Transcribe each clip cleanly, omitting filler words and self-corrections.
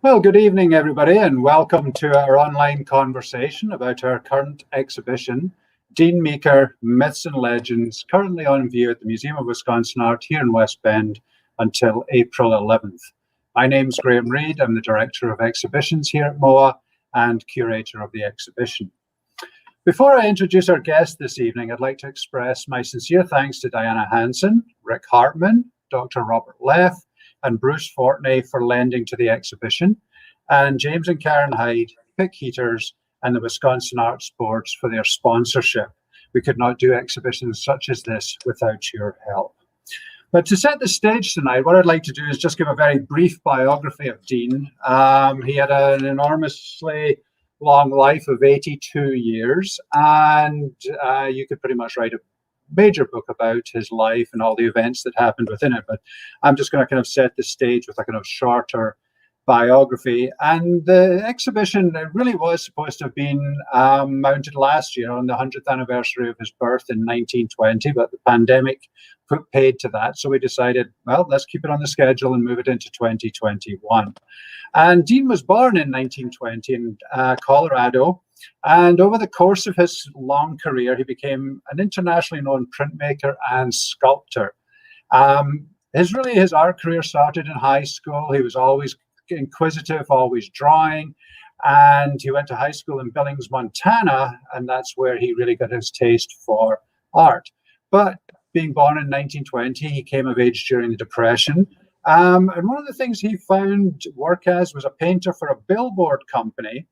Well, good evening, everybody, and welcome to our online conversation about our current exhibition, Dean Meeker, Myths and Legends, currently on view at the Museum of Wisconsin Art here in West Bend until April 11th. My name's Graeme Reid. I'm the Director of Exhibitions here at MOA and Curator of the exhibition. Before I introduce our guest this evening, I'd like to express my sincere thanks to Diana Hanson, Rick Hartman, Dr. Robert Leff, and Bruce Fortney for lending to the exhibition, and James and Karen Hyde, Pick Heaters, and the Wisconsin Arts Boards for their sponsorship. We could not do exhibitions such as this without your help. But to set the stage tonight, what I'd like to do is just give a very brief biography of Dean. He had an enormously long life of 82 years, and you could pretty much write a major book about his life and all the events that happened within it, but I'm just going to kind of set the stage with a kind of shorter biography. And the exhibition really was supposed to have been mounted last year on the 100th anniversary of his birth in 1920, but the pandemic put paid to that, so we decided, well, let's keep it on the schedule and move it into 2021. And Dean was born in 1920 in Colorado. And over the course of his long career, he became an internationally known printmaker and sculptor. His art career started in high school. He was always inquisitive, always drawing. And he went to high school in Billings, Montana, and that's where he really got his taste for art. But being born in 1920, he came of age during the Depression. And one of the things he found work as was a painter for a billboard company.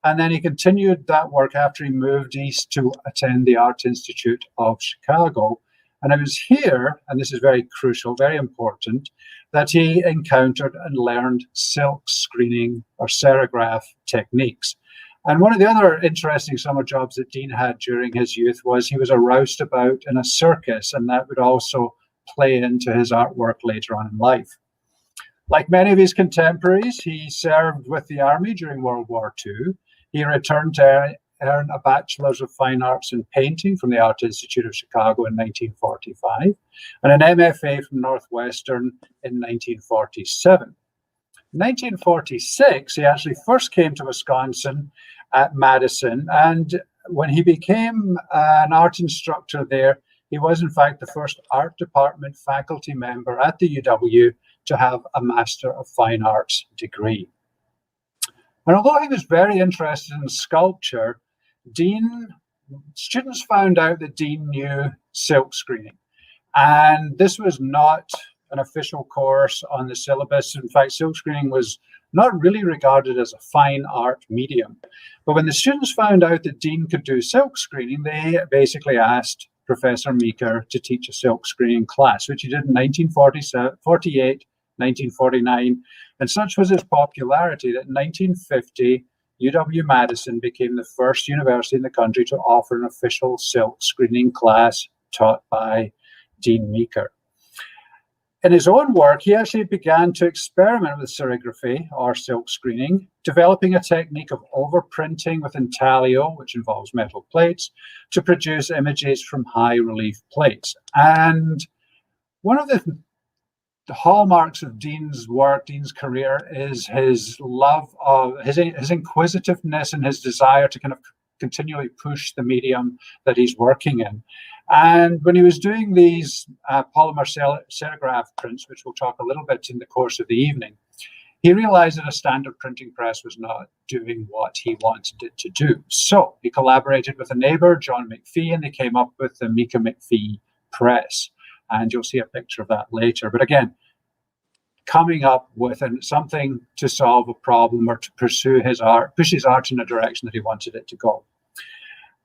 And then he continued that work after he moved east to attend the Art Institute of Chicago. And it was here, and this is very crucial, very important, that he encountered and learned silk screening or serigraph techniques. And one of the other interesting summer jobs that Dean had during his youth was he was a roustabout in a circus, and that would also play into his artwork later on in life. Like many of his contemporaries, he served with the Army during World War II. He returned to earn a Bachelor's of Fine Arts in Painting from the Art Institute of Chicago in 1945 and an MFA from Northwestern in 1947. In 1946, he actually first came to Wisconsin at Madison, and when he became an art instructor there, he was in fact the first art department faculty member at the UW to have a Master of Fine Arts degree. And although he was very interested in sculpture, students found out that Dean knew silk screening. And this was not an official course on the syllabus. In fact, silk screening was not really regarded as a fine art medium. But when the students found out that Dean could do silk screening, they basically asked Professor Meeker to teach a silk screening class, which he did in 1948, 1949, and such was his popularity that in 1950, UW-Madison became the first university in the country to offer an official silk screening class taught by Dean Meeker. In his own work, he actually began to experiment with serigraphy or silk screening, developing a technique of overprinting with intaglio, which involves metal plates, to produce images from high relief plates. And one of the hallmarks of Dean's work, Dean's career, is his love of his inquisitiveness and his desire to kind of continually push the medium that he's working in. And when he was doing these polymer serigraph prints, which we'll talk a little bit in the course of the evening, he realized that a standard printing press was not doing what he wanted it to do. So he collaborated with a neighbor, John McPhee, and they came up with the Meeker McPhee press. And you'll see a picture of that later. But again, coming up with something to solve a problem or to pursue his art, push his art in a direction that he wanted it to go.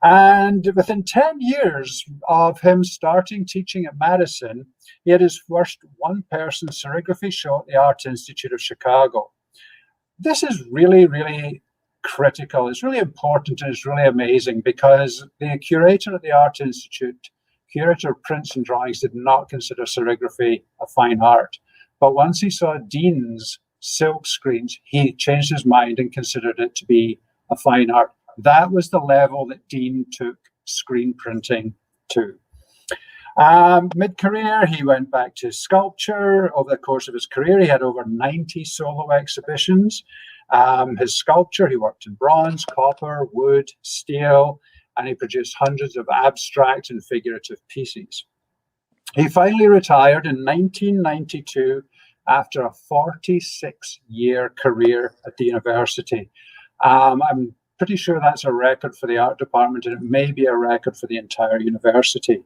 And within 10 years of him starting teaching at Madison, he had his first one-person serigraphy show at the Art Institute of Chicago. This is really, really critical. It's really important and it's really amazing because the curator at the Art Institute, Curator Prints and Drawings, did not consider serigraphy a fine art. But once he saw Dean's silk screens, he changed his mind and considered it to be a fine art. That was the level that Dean took screen printing to. Mid-career, he went back to sculpture. Over the course of his career, he had over 90 solo exhibitions. His sculpture, he worked in bronze, copper, wood, steel, and he produced hundreds of abstract and figurative pieces. He finally retired in 1992 after a 46-year career at the university. I'm pretty sure that's a record for the art department, and it may be a record for the entire university.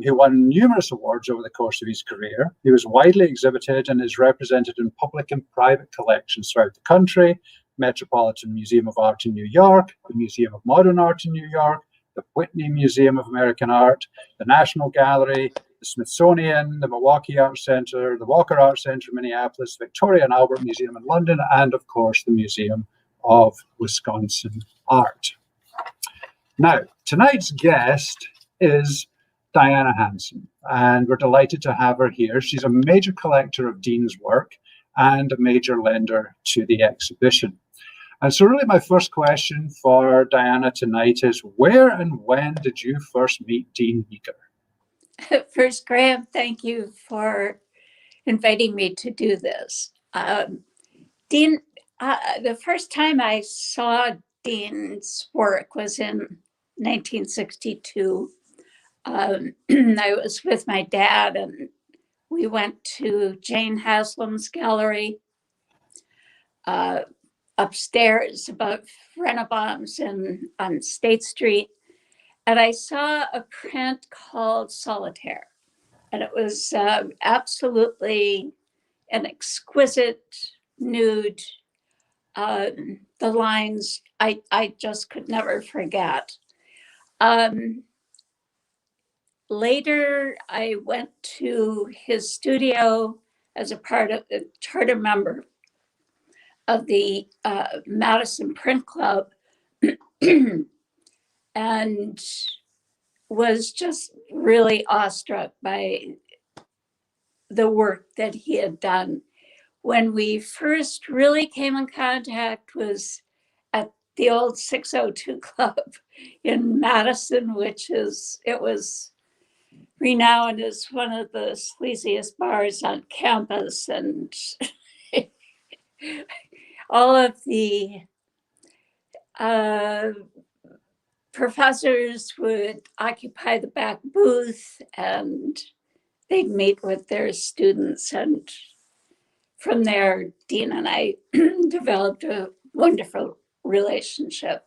He won numerous awards over the course of his career. He was widely exhibited and is represented in public and private collections throughout the country: Metropolitan Museum of Art in New York, the Museum of Modern Art in New York, the Whitney Museum of American Art, the National Gallery, the Smithsonian, the Milwaukee Art Center, the Walker Art Center in Minneapolis, Victoria and Albert Museum in London, and of course the Museum of Wisconsin Art. Now, tonight's guest is Diana Hanson, and we're delighted to have her here. She's a major collector of Dean's work and a major lender to the exhibition. And so really my first question for Diana tonight is, where and when did you first meet Dean Meeker? First, Graeme, thank you for inviting me to do this. Dean, the first time I saw Dean's work was in 1962. I was with my dad and we went to Jane Haslam's gallery upstairs above Renabaum's on State Street. And I saw a print called Solitaire. And it was absolutely an exquisite nude. The lines I just could never forget. Later, I went to his studio as a part of the charter member of the Madison Print Club and was just really awestruck by the work that he had done. When we first really came in contact was at the old 602 Club in Madison, it was renowned as one of the sleaziest bars on campus, and all of the professors would occupy the back booth and they'd meet with their students. And from there, Dean and I developed a wonderful relationship.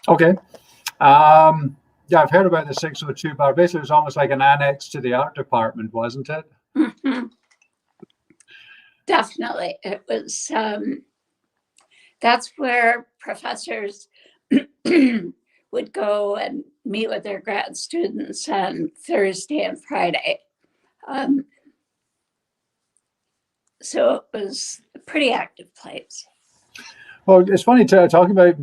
Okay. Yeah, I've heard about the 602 bar. Basically, it was almost like an annex to the art department, wasn't it? Mm-hmm. Definitely. It was, that's where professors would go and meet with their grad students on Thursday and Friday. So it was a pretty active place. Well, it's funny talking about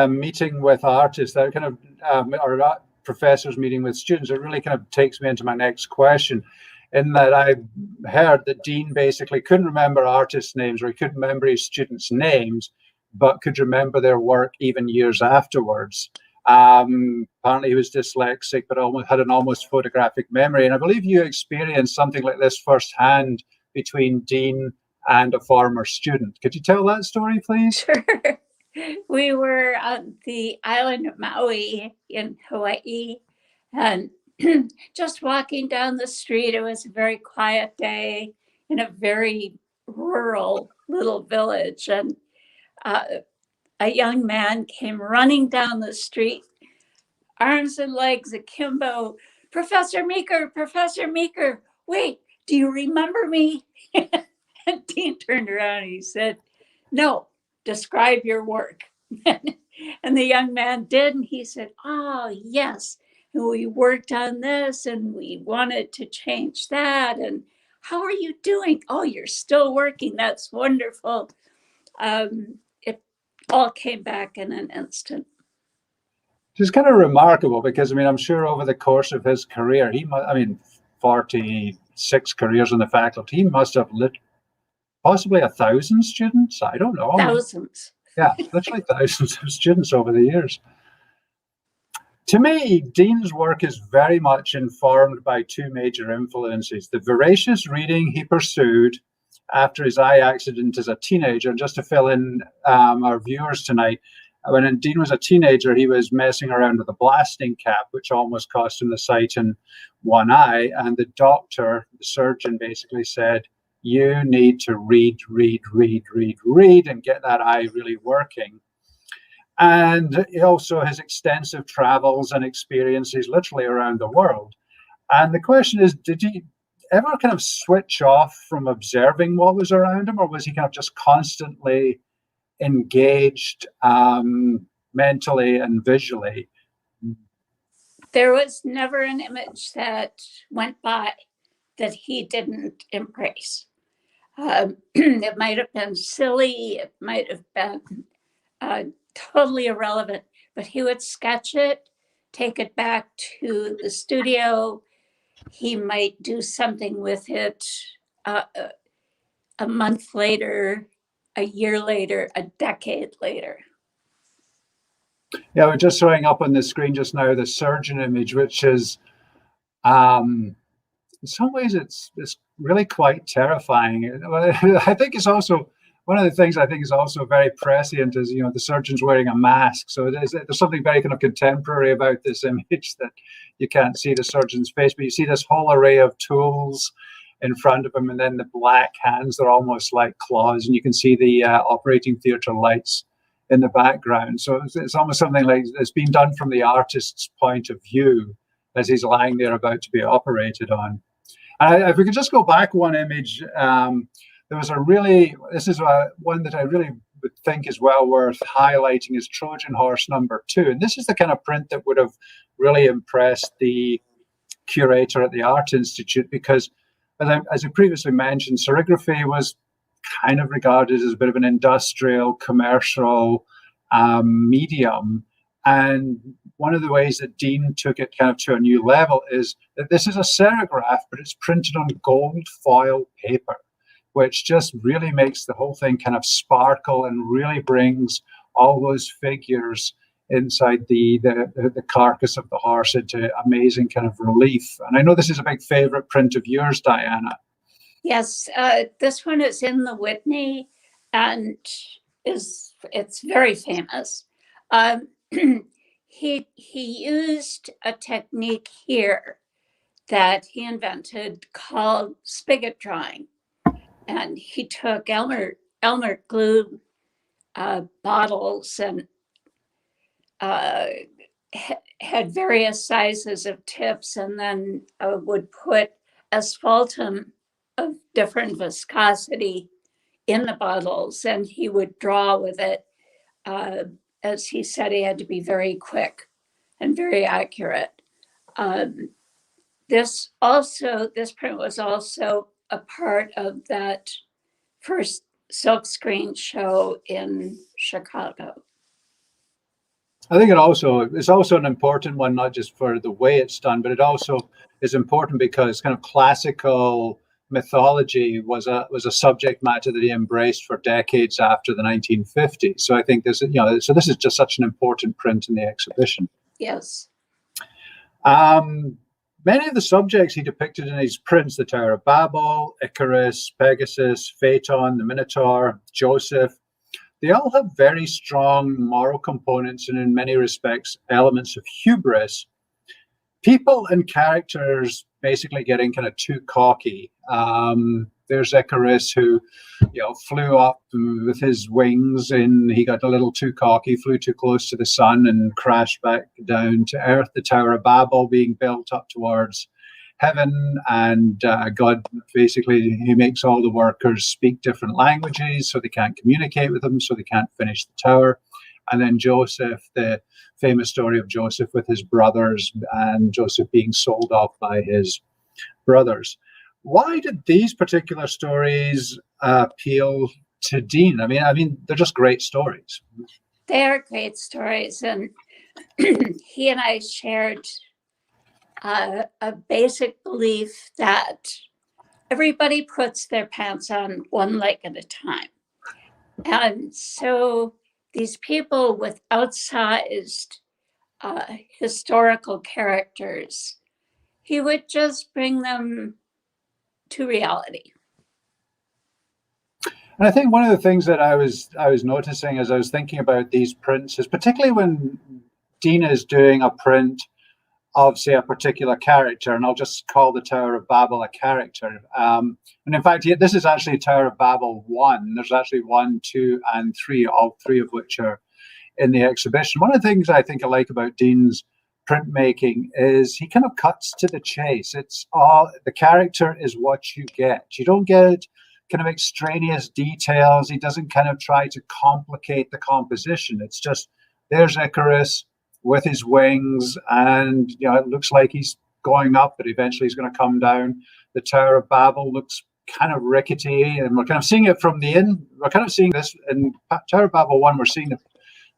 meeting with artists, that kind of, or professors meeting with students. It really kind of takes me into my next question, in that I heard that Dean basically couldn't remember artists' names, or he couldn't remember his students' names, but could remember their work even years afterwards. Apparently he was dyslexic, but had an almost photographic memory. And I believe you experienced something like this firsthand between Dean and a former student. Could you tell that story, please? Sure. We were on the island of Maui in Hawaii, and just walking down the street. It was a very quiet day in a very rural little village, and a young man came running down the street, arms and legs akimbo. Professor Meeker, wait, do you remember me? And Dean turned around and he said, no, describe your work. And the young man did, and he said, oh, yes. And we worked on this and we wanted to change that. And how are you doing? Oh, you're still working. That's wonderful. It all came back in an instant. It's kind of remarkable because, I mean, I'm sure over the course of his career, 46 careers in the faculty, he must have lit possibly 1,000 students. I don't know. Thousands. Yeah, literally thousands of students over the years. To me, Dean's work is very much informed by two major influences. The voracious reading he pursued after his eye accident as a teenager. And just to fill in our viewers tonight, when Dean was a teenager, he was messing around with a blasting cap, which almost cost him the sight in one eye. And the doctor, the surgeon, basically said, you need to read, and get that eye really working. And also his extensive travels and experiences literally around the world. And the question is, did he ever kind of switch off from observing what was around him, or was he kind of just constantly engaged mentally and visually? There was never an image that went by that he didn't embrace. It might have been silly, it might have been totally irrelevant, but he would sketch it, take it back to the studio. He might do something with it a month later, a year later, a decade later. Yeah, we're just showing up on the screen just now the surgeon image, which is, in some ways, it's really quite terrifying. I think it's also one of the things I think is also very prescient is, you know, the surgeon's wearing a mask. So there's something very kind of contemporary about this image, that you can't see the surgeon's face, but you see this whole array of tools in front of him, and then the black hands, they're almost like claws, and you can see the operating theatre lights in the background. So it's almost something like it's been done from the artist's point of view as he's lying there about to be operated on. And if we could just go back one image, there was this is one that I really would think is well worth highlighting, is Trojan Horse #2. And this is the kind of print that would have really impressed the curator at the Art Institute, because as I previously mentioned, serigraphy was kind of regarded as a bit of an industrial, commercial medium. And one of the ways that Dean took it kind of to a new level is that this is a serigraph, but it's printed on gold foil paper, which just really makes the whole thing kind of sparkle and really brings all those figures inside the carcass of the horse into amazing kind of relief. And I know this is a big favorite print of yours, Diana. Yes, this one is in the Whitney, and it's very famous. He used a technique here that he invented called spigot drawing, and he took Elmer glue bottles and had various sizes of tips, and then would put asphaltum of different viscosity in the bottles, and he would draw with it. As he said, he had to be very quick and very accurate. This print was also a part of that first silkscreen show in Chicago. I think it's also an important one, not just for the way it's done, but it also is important because kind of classical mythology was a subject matter that he embraced for decades after the 1950s. So I think this is just such an important print in the exhibition. Yes. Many of the subjects he depicted in his prints, the Tower of Babel, Icarus, Pegasus, Phaeton, the Minotaur, Joseph, they all have very strong moral components and in many respects elements of hubris. People and characters basically getting kind of too cocky. There's Icarus, who, flew up with his wings, and he got a little too cocky, flew too close to the sun, and crashed back down to earth. The Tower of Babel being built up towards heaven, and God basically, he makes all the workers speak different languages, so they can't communicate with him, so they can't finish the tower. And then Joseph, the famous story of Joseph with his brothers, and Joseph being sold off by his brothers. Why did these particular stories appeal to Dean? I mean, they're just great stories. They are great stories, and he and I shared a basic belief that everybody puts their pants on one leg at a time. And so these people with outsized historical characters, he would just bring them to reality. And I think one of the things that I was noticing as I was thinking about these prints is particularly when Dean is doing a print of, say, a particular character, and I'll just call the Tower of Babel a character. And in fact, this is actually Tower of Babel 1. There's actually 1, 2, and 3, all 3 of which are in the exhibition. One of the things I think I like about Dean's printmaking is he kind of cuts to the chase. It's all, the character is what you get. You don't get kind of extraneous details. He doesn't kind of try to complicate the composition. It's just, there's Icarus with his wings, and it looks like he's going up, but eventually he's going to come down. The Tower of Babel looks kind of rickety, and we're kind of seeing it from the in. We're kind of seeing this in Tower of Babel 1. We're seeing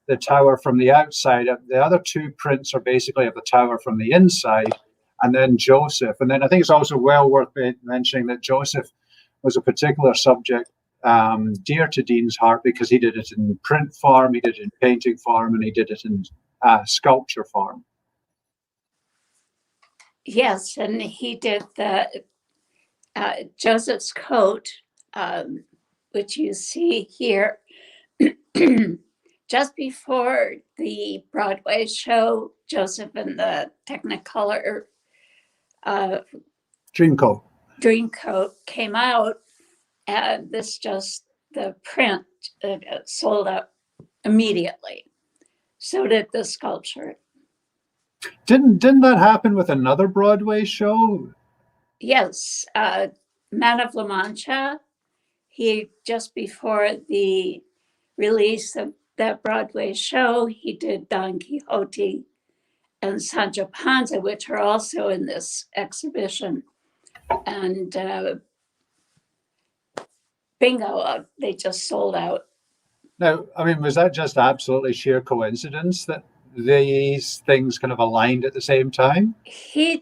the tower from the outside. The other 2 prints are basically of the tower from the inside, and then Joseph. And then I think it's also well worth mentioning that Joseph was a particular subject dear to Dean's heart, because he did it in print form, he did it in painting form, and he did it in sculpture form. Yes, and he did the Joseph's coat, which you see here, just before the Broadway show, Joseph in the Technicolor Dreamcoat came out, and the print sold out immediately. So did the sculpture. Didn't that happen with another Broadway show? Yes, Man of La Mancha. He, just before the release of that Broadway show, he did Don Quixote and Sancho Panza, which are also in this exhibition. And bingo, they just sold out. Now, I mean, was that just absolutely sheer coincidence that these things kind of aligned at the same time? He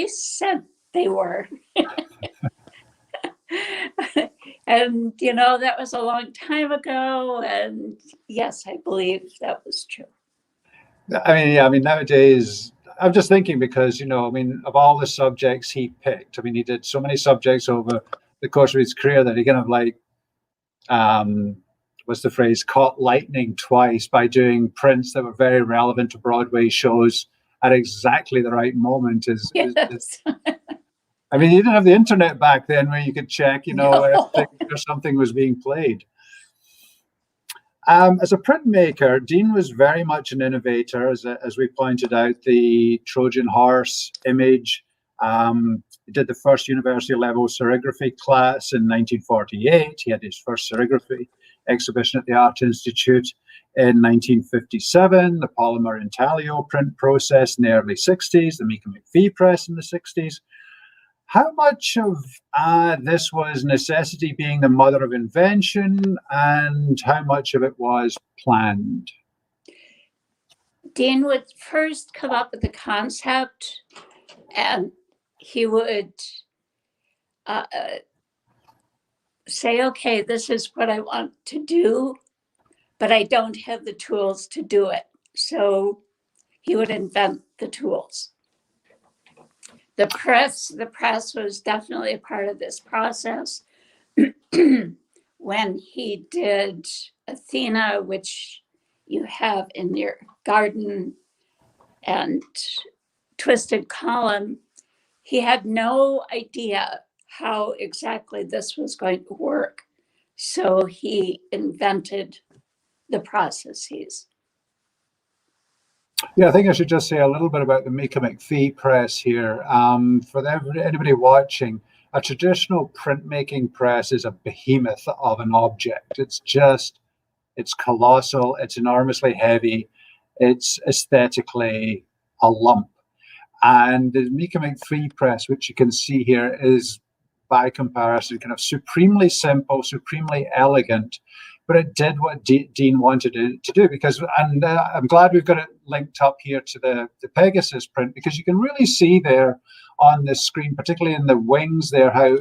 said they were. And, that was a long time ago. And yes, I believe that was true. I mean, nowadays, I'm just thinking because, of all the subjects he picked, he did so many subjects over the course of his career that he kind of like, what's the phrase, caught lightning twice by doing prints that were very relevant to Broadway shows at exactly the right moment. Yes. I mean, you didn't have the internet back then where you could check, No. if something was being played. As a printmaker, Dean was very much an innovator, as we pointed out, the Trojan horse image. He did the first university level serigraphy class in 1948. He had his first serigraphy exhibition at the Art Institute in 1957, the polymer intaglio print process in the early 60s, the Meeker McPhee press in the 60s. How much of this was necessity being the mother of invention, and how much of it was planned? Dean would first come up with the concept, and he would say, okay, this is what I want to do, but I don't have the tools to do it. So he would invent the tools. The press was definitely a part of this process. When he did Athena, which you have in your garden, and Twisted Column, he had no idea how exactly this was going to work. So he invented the processes. Yeah, I think I should just say a little bit about the Meeker McPhee press here. For anybody watching, a traditional printmaking press is a behemoth of an object. It's colossal, it's enormously heavy, it's aesthetically a lump. And the Meeker McPhee press, which you can see here, is by comparison kind of supremely simple, supremely elegant, but it did what Dean wanted it to do. And I'm glad we've got it linked up here to the Pegasus print, because you can really see there on the screen, particularly in the wings there, how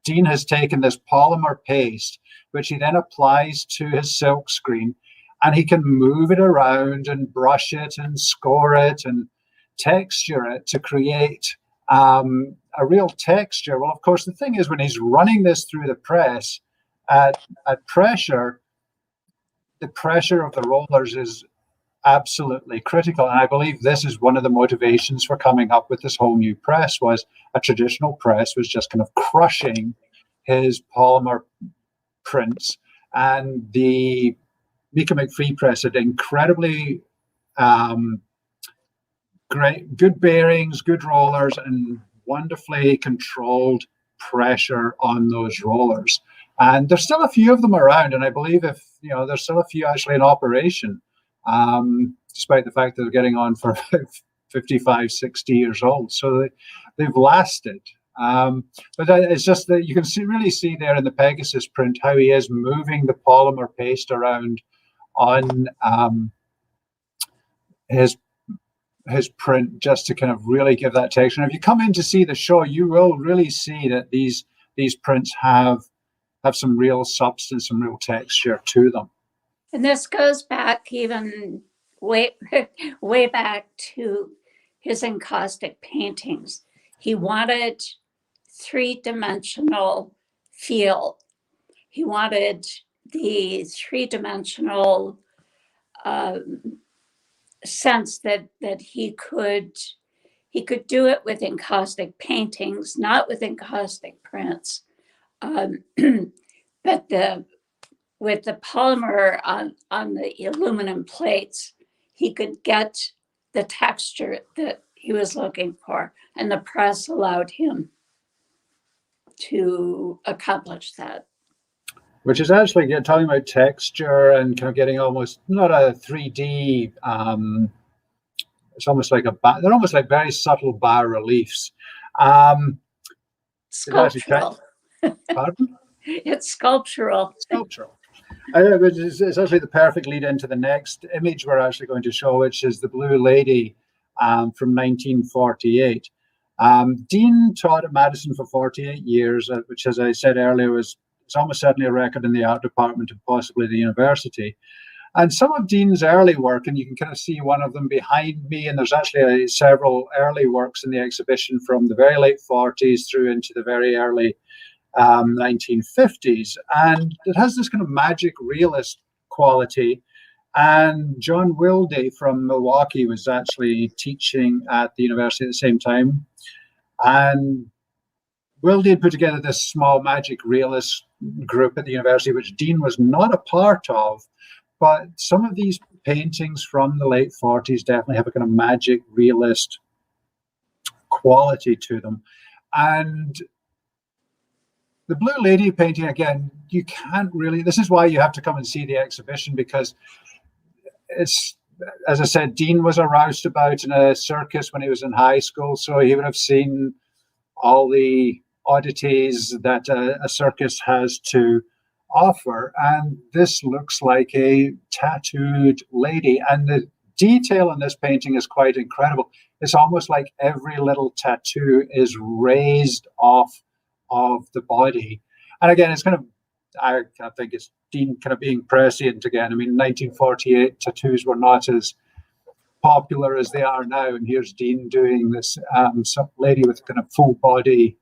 Dean has taken this polymer paste, which he then applies to his silk screen, and he can move it around and brush it and score it and texture it to create a real texture. Well, of course, the thing is, when he's running this through the press at pressure, the pressure of the rollers is absolutely critical. And I believe this is one of the motivations for coming up with this whole new press. Was a traditional press was just kind of crushing his polymer prints, and the Meeker McPhee press had incredibly good bearings, good rollers, and wonderfully controlled pressure on those rollers. And there's still a few of them around, and I believe there's still a few actually in operation, despite the fact that they're getting on for 55, 60 years old. So they've lasted. But it's just that you can really see there in the Pegasus print how he is moving the polymer paste around on his print, just to kind of really give that texture. And if you come in to see the show, you will really see that these prints have some real substance, some real texture to them. And this goes back even way back to his encaustic paintings. He wanted three-dimensional feel. He wanted the three-dimensional sense that he could do it with encaustic paintings, not with encaustic prints. But with the polymer on the aluminum plates, he could get the texture that he was looking for, and the press allowed him to accomplish that. Which is actually talking about texture and kind of getting almost not a 3D. It's almost like they're almost like very subtle bas reliefs. Sculptural. Pardon? It's sculptural. Sculptural. It's actually the perfect lead into the next image we're actually going to show, which is the Blue Lady from 1948. Dean taught at Madison for 48 years, which, as I said earlier, it's almost certainly a record in the art department and possibly the university. And some of Dean's early work, and you can kind of see one of them behind me, and there's actually several early works in the exhibition from the very late 40s through into the very early 1950s. And it has this kind of magic realist quality. And John Wilde from Milwaukee was actually teaching at the university at the same time. And Wilde had put together this small magic realist group at the university, which Dean was not a part of. But some of these paintings from the late 40s definitely have a kind of magic realist quality to them. And the Blue Lady painting, again, you can't really, this is why you have to come and see the exhibition, because it's, as I said, Dean was a roustabout in a circus when he was in high school, so he would have seen all the oddities that a circus has to offer. And this looks like a tattooed lady. And the detail in this painting is quite incredible. It's almost like every little tattoo is raised off of the body. And again, it's kind of, I think it's Dean kind of being prescient again. I mean, 1948 tattoos were not as popular as they are now. And here's Dean doing this some lady with kind of full body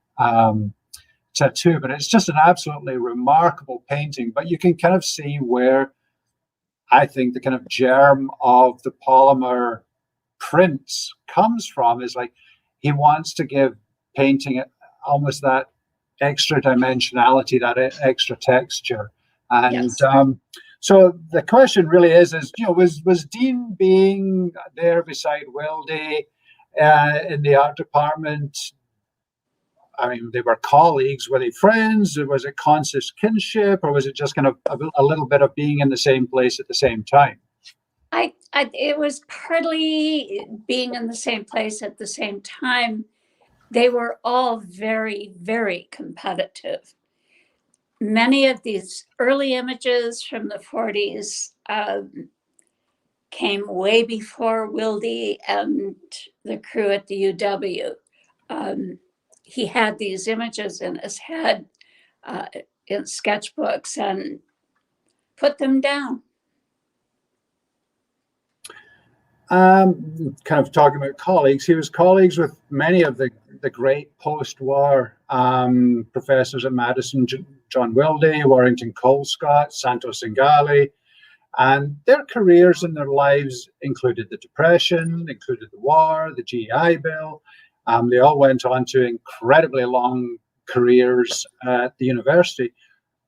tattoo. But it's just an absolutely remarkable painting. But you can kind of see where I think the kind of germ of the polymer prints comes from, is like he wants to give painting almost that extra dimensionality, that extra texture. And yes. So the question really is, was Dean being there beside Wilde in the art department? I mean, they were colleagues. Were they friends? Was it conscious kinship, or was it just kind of a little bit of being in the same place at the same time? It was partly being in the same place at the same time. They were all very, very competitive. Many of these early images from the 40s came way before Wilde and the crew at the UW. He had these images in his head in sketchbooks and put them down. Kind of talking about colleagues, he was colleagues with many of the great post-war professors at Madison, John Wilde, Warrington Colescott, Santos Singali, and their careers and their lives included the Depression, included the war, the GI Bill. They all went on to incredibly long careers at the university.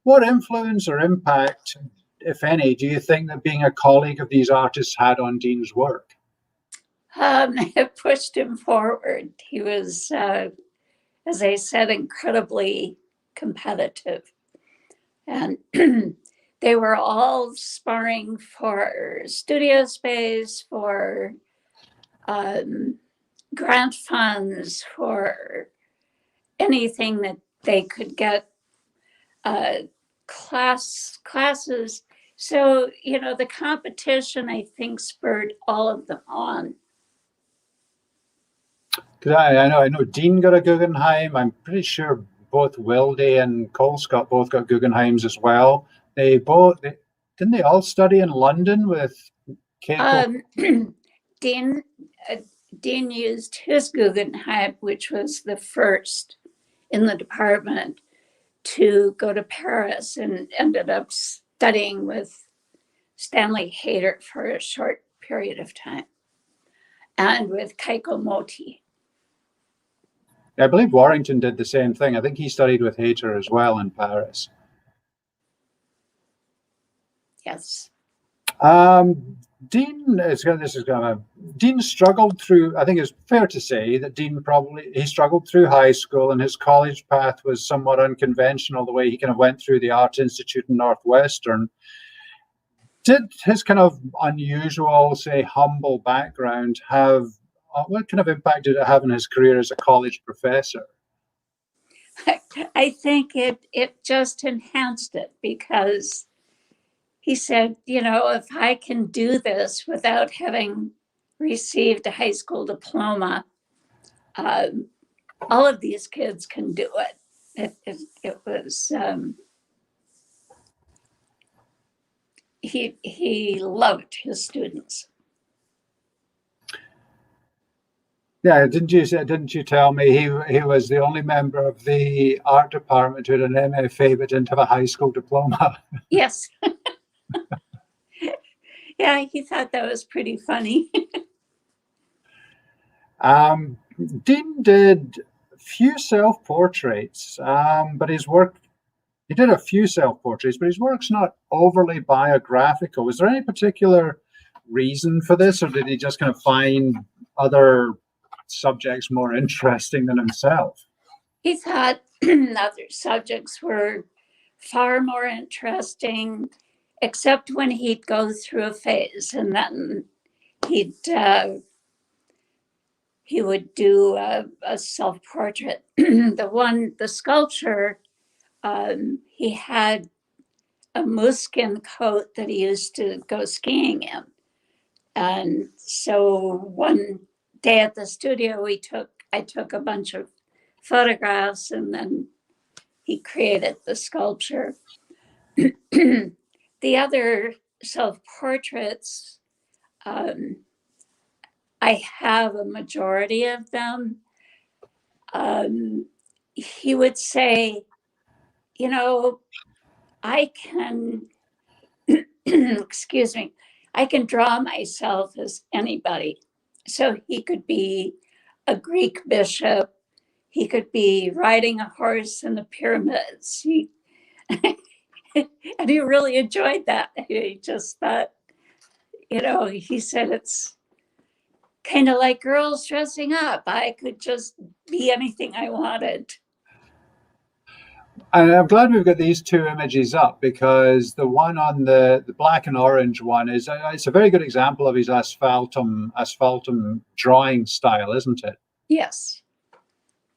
What influence or impact, if any, do you think that being a colleague of these artists had on Dean's work? It pushed him forward. He was, as I said, incredibly competitive. And they were all sparring for studio space, for grant funds, for anything that they could get, classes. So, the competition, I think, spurred all of them on. Because I know Dean got a Guggenheim. I'm pretty sure both Wilde and Colescott both got Guggenheims as well. Didn't they all study in London with Keiko? Dean used his Guggenheim, which was the first in the department, to go to Paris, and ended up studying with Stanley Hayter for a short period of time, and with Keiko Moti. I believe Warrington did the same thing. I think he studied with Hayter as well in Paris. Yes. Dean struggled through, I think it's fair to say that he struggled through high school, and his college path was somewhat unconventional, the way he kind of went through the Art Institute in Northwestern. Did his kind of unusual, say, humble background what kind of impact did it have on his career as a college professor? I think it just enhanced it, because he said, if I can do this without having received a high school diploma, all of these kids can do it. It was, he loved his students. Yeah, didn't you tell me he was the only member of the art department who had an MFA but didn't have a high school diploma? Yes. Yeah, he thought that was pretty funny. Dean did few self-portraits, but his work, he did a few self-portraits, but his work's not overly biographical. Was there any particular reason for this, or did he just kind of find other subjects more interesting than himself? He thought other subjects were far more interesting, except when he'd go through a phase, and then he would do a self-portrait. The sculpture, he had a mooseskin coat that he used to go skiing in. And so one day at the studio, I took a bunch of photographs, and then he created the sculpture. The other self-portraits, I have a majority of them. He would say, I can, excuse me, I can draw myself as anybody. So he could be a Greek bishop. He could be riding a horse in the pyramids. And he really enjoyed that. He just thought, he said, it's kind of like girls dressing up. I could just be anything I wanted. And I'm glad we've got these two images up, because the one on the black and orange one it's a very good example of his asphaltum drawing style, isn't it? Yes,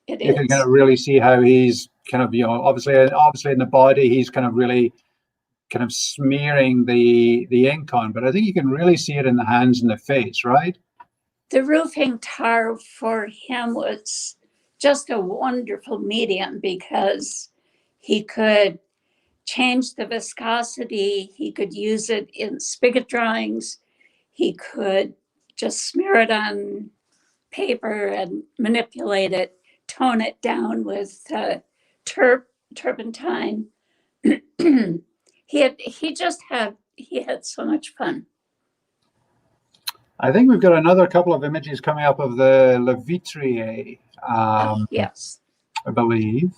it is. You can kind of really see how he's kind of, obviously in the body, he's kind of really kind of smearing the ink on, but I think you can really see it in the hands and the face, right? The roofing tar for him was just a wonderful medium, because he could change the viscosity. He could use it in spigot drawings. He could just smear it on paper and manipulate it, tone it down with turpentine. he had so much fun. I think we've got another couple of images coming up of the Le Vitrier, yes, I believe.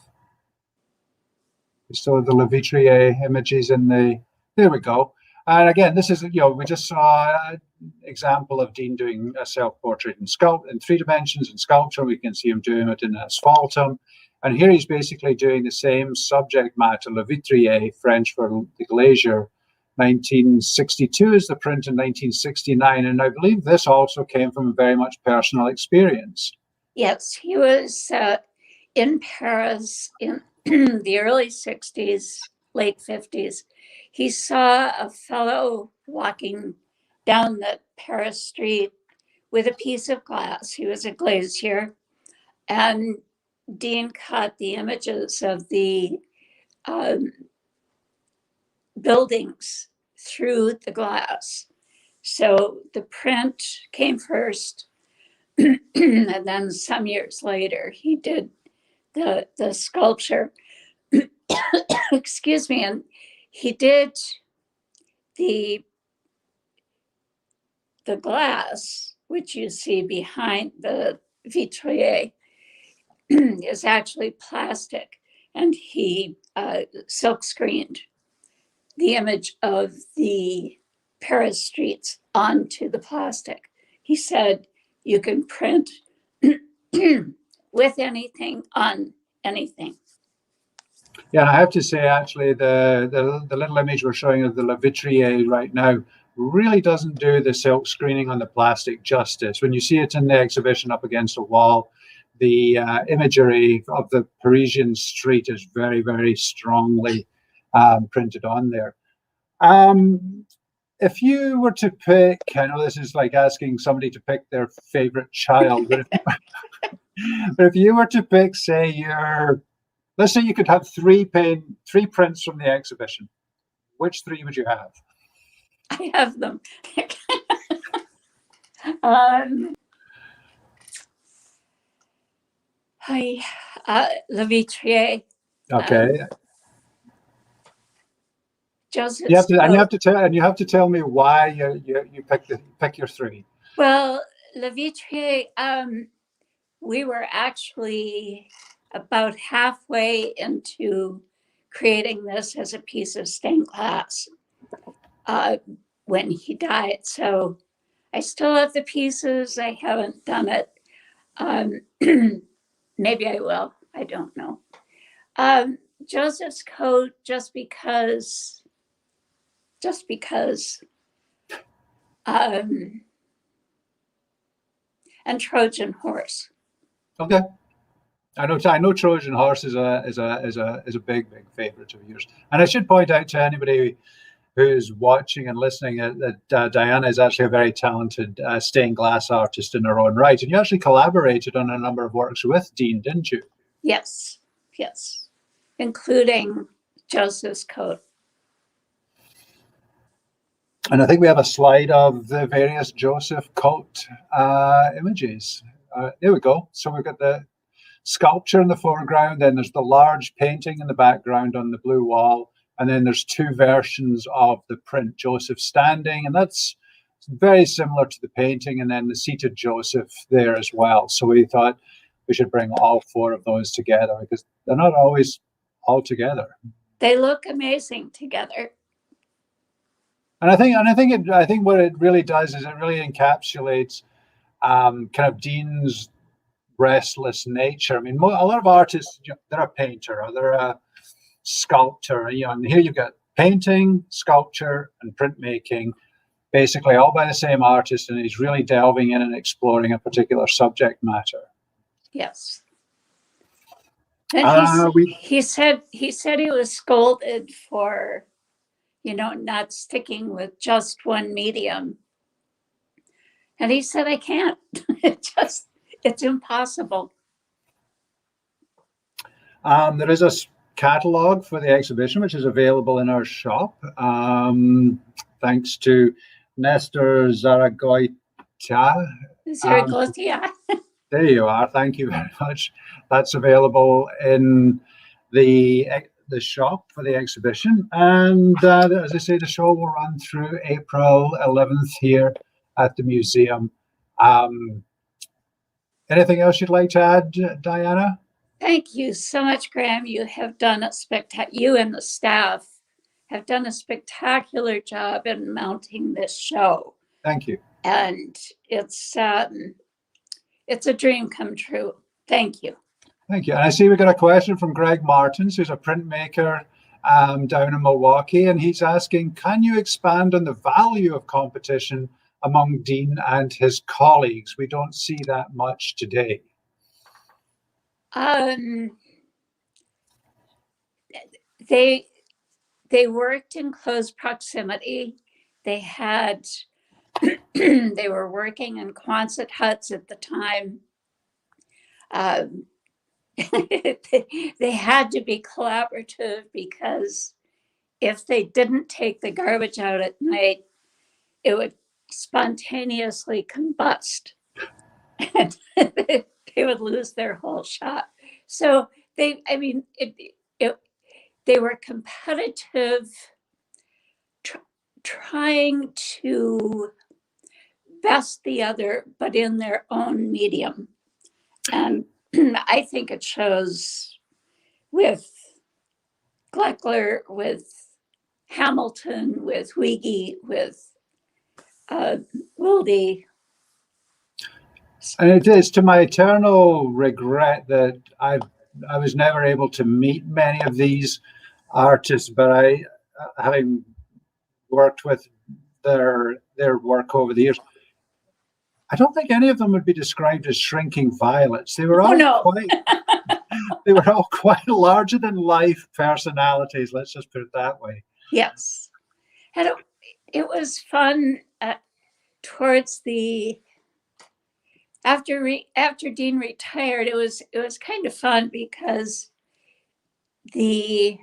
We still have the Le Vitrier images in the, there we go. And again, this is, we just saw an example of Dean doing a self-portrait in 3 dimensions in sculpture. We can see him doing it in asphaltum. And here he's basically doing the same subject matter, Le Vitrier, French for the glazier. 1962 is the print in 1969. And I believe this also came from a very much personal experience. Yes, he was in Paris in the early 60s, late 50s. He saw a fellow walking down the Paris street with a piece of glass. He was a glazier. And Dean caught the images of the buildings through the glass. So the print came first, and then some years later, he did the sculpture. Excuse me, and he did the glass, which you see behind the vitrier, is actually plastic, and he silk screened the image of the Paris streets onto the plastic. He said, you can print with anything on anything. Yeah, and I have to say, actually, the little image we're showing of the Le Vitrier right now really doesn't do the silk screening on the plastic justice. When you see it in the exhibition up against a wall, the imagery of the Parisian street is very, very strongly printed on there. If you were to pick, I know this is like asking somebody to pick their favorite child, but if you were to pick, say, let's say you could have three prints from the exhibition, which 3 would you have? I have them. Le Vitrier. Okay. Joseph. You have to tell me why you pick your 3. Well, Le Vitrier, we were actually about halfway into creating this as a piece of stained glass when he died. So I still have the pieces. I haven't done it. Maybe I will. I don't know. Joseph's coat, just because. And Trojan horse. Okay. I know Trojan horse is a big favorite of yours. And I should point out to anybody who's watching and listening that Diana is actually a very talented stained glass artist in her own right. And you actually collaborated on a number of works with Dean, didn't you? Yes, including Joseph's coat. And I think we have a slide of the various Joseph coat images. There we go. So we've got the sculpture in the foreground, then there's the large painting in the background on the blue wall, and then there's 2 versions of the print, Joseph standing, and that's very similar to the painting, and then the seated Joseph there as well. So we thought we should bring all 4 of those together because they're not always all together. They look amazing together. And I think what it really does is it really encapsulates kind of Dean's restless nature. I mean, a lot of artists, they're a painter or they're a sculptor, and here you've got painting, sculpture, and printmaking, basically all by the same artist, and he's really delving in and exploring a particular subject matter. Yes. And he said he was scolded for, not sticking with just one medium. And he said, I can't. It's impossible. There is a catalog for the exhibition, which is available in our shop. Thanks to Nestor Zaragoza Zaragoza. There you are. Thank you very much. That's available in the shop for the exhibition. And as I say, the show will run through April 11th here at the museum. Anything else you'd like to add, Diana? Thank you so much, Graeme. You have done you and the staff have done a spectacular job in mounting this show. Thank you. And it's a dream come true. Thank you. Thank you. And I see we got a question from Greg Martins, who's a printmaker down in Milwaukee, and he's asking, can you expand on the value of competition among Dean and his colleagues? We don't see that much today. They worked in close proximity. They had they were working in Quonset huts at the time. They had to be collaborative because if they didn't take the garbage out at night, it would spontaneously combust and they would lose their whole shop. So they were competitive, trying to best the other, but in their own medium. And I think it shows with Gleckler, with Hamilton, with Weege, with Wilde. And it is to my eternal regret that I was never able to meet many of these artists, but having worked with their work over the years, I don't think any of them would be described as shrinking violets. They were all they were all quite larger than life personalities. Let's just put it that way. Yes, and it was fun towards the after Dean retired. It was kind of fun because the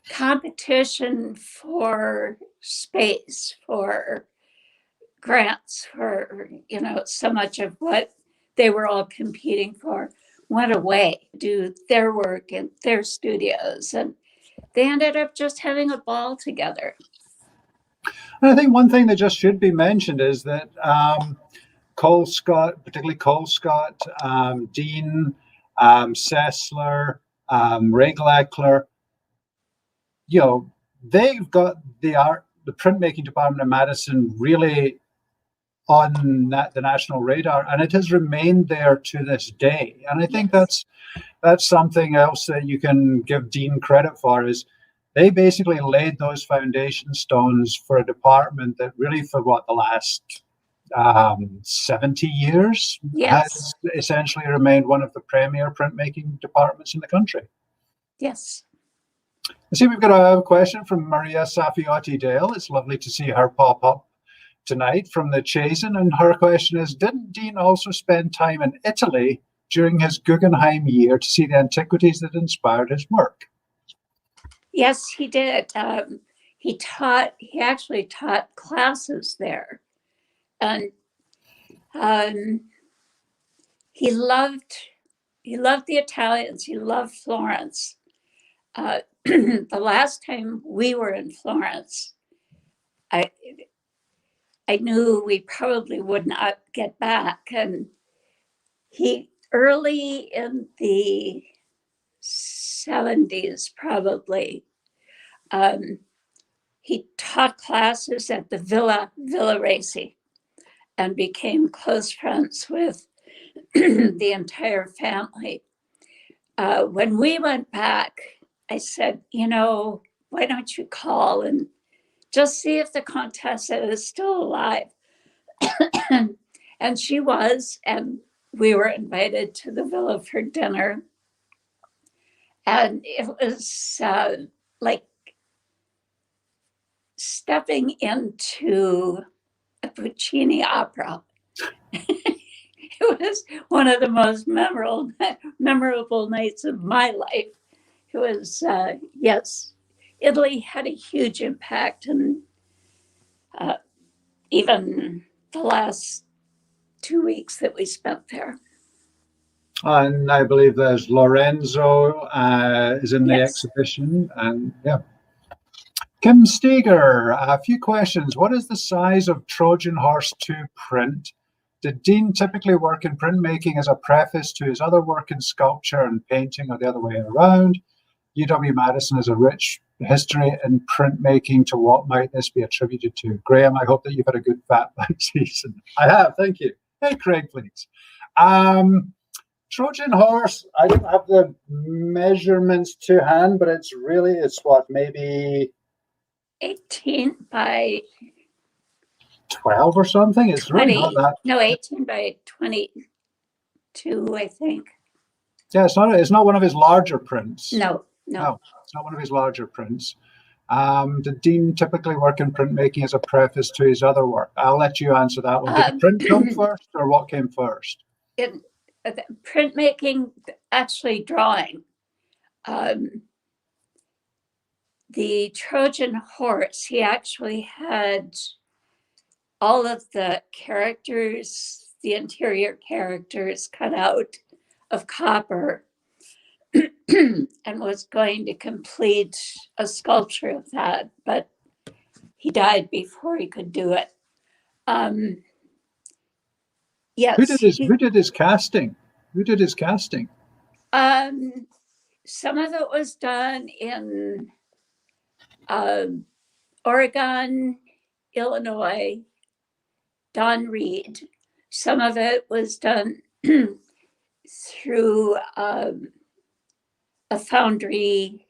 competition for space, for grants, for so much of what they were all competing for went away to do their work in their studios, and they ended up just having a ball together. And I think one thing that just should be mentioned is that Cole Scott, particularly Cole Scott, Dean, Sessler, Ray Gleckler, they've got the printmaking department in Madison really on the national radar, and it has remained there to this day. And I think that's something else that you can give Dean credit for, is they basically laid those foundation stones for a department that really, for the last 70 years, has essentially remained one of the premier printmaking departments in the country. Yes. I see we've got a question from Maria Safiotti Dale. It's lovely to see her pop up tonight from the Chazen, and her question is, didn't Dean also spend time in Italy during his Guggenheim year to see the antiquities that inspired his work? Yes, he did. He actually taught classes there, and he loved the Italians. He loved Florence. The last time we were in Florence, I knew we probably would not get back. And early in the 70s, probably, he taught classes at the Villa Racy and became close friends with the entire family. When we went back, I said, why don't you call and just see if the Contessa is still alive? And she was, and we were invited to the villa for dinner. And it was like stepping into a Puccini opera. It was one of the most memorable nights of my life. It was, yes, Italy had a huge impact, and even the last 2 weeks that we spent there. And I believe there's Lorenzo is in the Yes. exhibition, and yeah. Kim Steger, a few questions. What is the size of Trojan Horse 2 print? Did Dean typically work in printmaking as a preface to his other work in sculpture and painting, or the other way around? UW-Madison has a rich history in printmaking. To what might this be attributed to? Graeme, I hope that you've had a good fat back season. I have, thank you. Hey, Craig, please. Trojan Horse, I don't have the measurements to hand, but it's what, maybe 18 by 12 or something? It's 20. really not that. No, 18 by 22, I think. Yeah, it's not one of his larger prints. No. It's not one of his larger prints. Did Dean typically work in printmaking as a preface to his other work? I'll let you answer that one. Did the print come first, or what came first? Printmaking, actually drawing. The Trojan Horse, he actually had all of the characters, the interior characters, cut out of copper and was going to complete a sculpture of that, but he died before he could do it. Yes. Who did his casting? Who did his casting? Some of it was done in Oregon, Illinois, Don Reed. Some of it was done through a foundry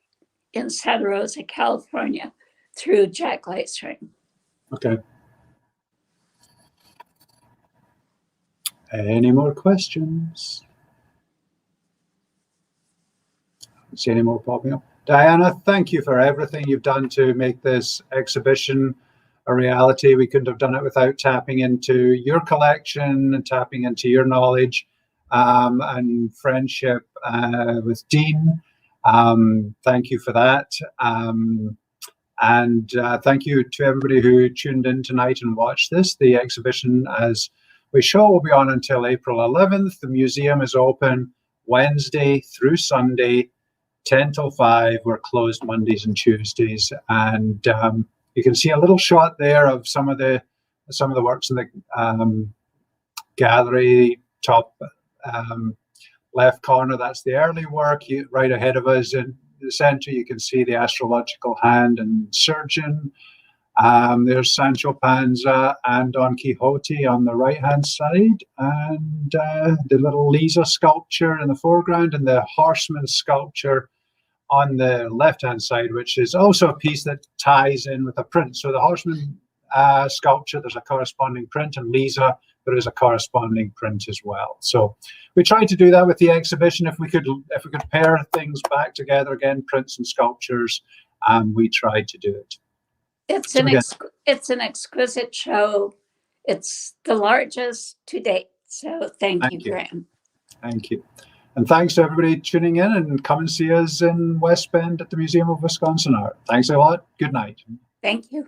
in Santa Rosa, California, through Jack Lightstring. Okay. Any more questions? I don't see any more popping up. Diana, thank you for everything you've done to make this exhibition a reality. We couldn't have done it without tapping into your collection and tapping into your knowledge and friendship with Dean. Thank you for that. And thank you to everybody who tuned in tonight and watched this. The exhibition, as we show, will be on until April 11th. The museum is open Wednesday through Sunday, 10 till 5. We're closed Mondays and Tuesdays. And you can see a little shot there of some of the works in the gallery, top left corner. That's the early work. Right ahead of us in the center, you can see the astrological hand and surgeon. There's Sancho Panza and Don Quixote on the right-hand side, and the little Lisa sculpture in the foreground, and the horseman sculpture on the left-hand side, which is also a piece that ties in with a print. So the horseman sculpture, there's a corresponding print, and Lisa, there is a corresponding print as well. So we tried to do that with the exhibition. If we could pair things back together again, prints and sculptures, we tried to do it. It's an exquisite show. It's the largest to date. So thank you, Graeme. Thank you. And thanks to everybody tuning in, and come and see us in West Bend at the Museum of Wisconsin Art. Thanks a lot. Good night. Thank you.